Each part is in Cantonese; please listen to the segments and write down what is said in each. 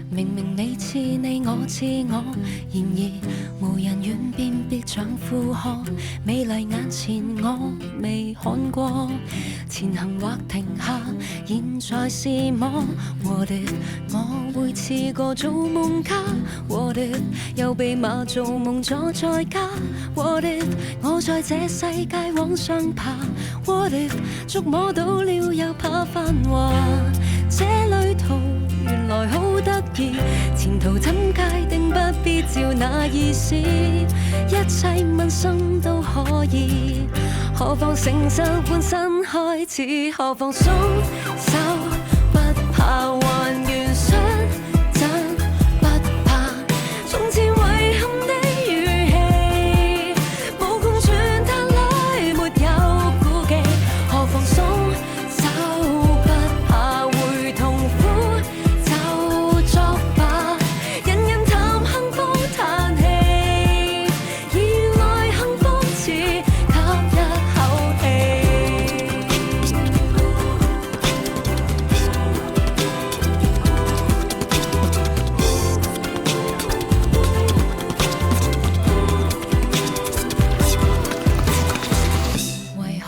明明你似你，我似我，然而無人願辨別像負荷。美麗眼前我未看過，前行或停下，現在是麼？What if 我會似個造夢家？What if 又被罵做夢坐在家？What if 我在這世界往上爬？What if 觸摸到了又怕繁華？這旅途原來好得意，前途怎界定不必照那意思，一切問心都可以，何妨誠實換新開始，何妨鬆手不怕還原相真不怕，從前遺憾的語氣無窮傳達來沒有顧忌，何妨鬆手不怕會痛苦就作吧，人人談幸福嘆氣，原來幸福似吸一口氣。為何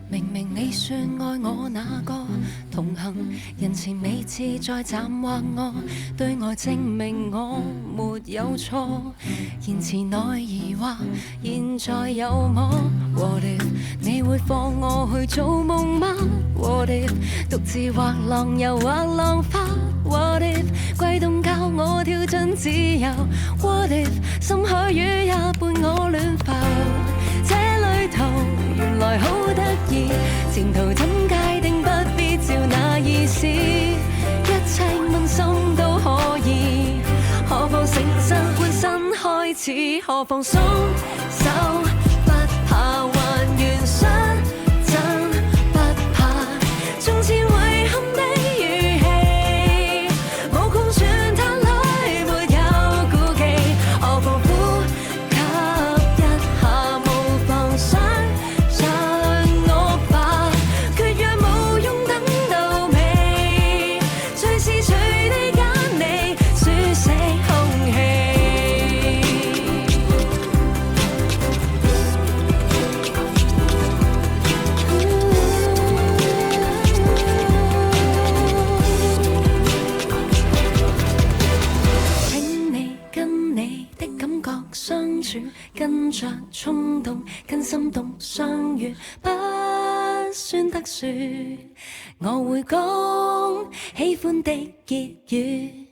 明明你說愛我那個同行人前未志再斬劃我，對愛證明我沒有錯，言辭內疑惑現在有麼？What if 你會放我去做夢嗎？What if 獨自畫浪遊畫浪花？What if 悸動教我跳進自由？What if 深海魚也伴我亂浮？這旅途原來好得意，前途怎界定不必照那意思，一切問心都可以，何妨誠實換新開始，何妨鬆手不怕還原相真不怕，從前遺憾的語氣無窮傳達來沒有顧忌，何妨呼吸一下無妨想像我吧，缺氧無用等到尾，隨時隨地揀你舒適空氣。請你跟你的感覺相處，跟着衝動，跟心動相遇，不算特殊，我會講喜歡的結語。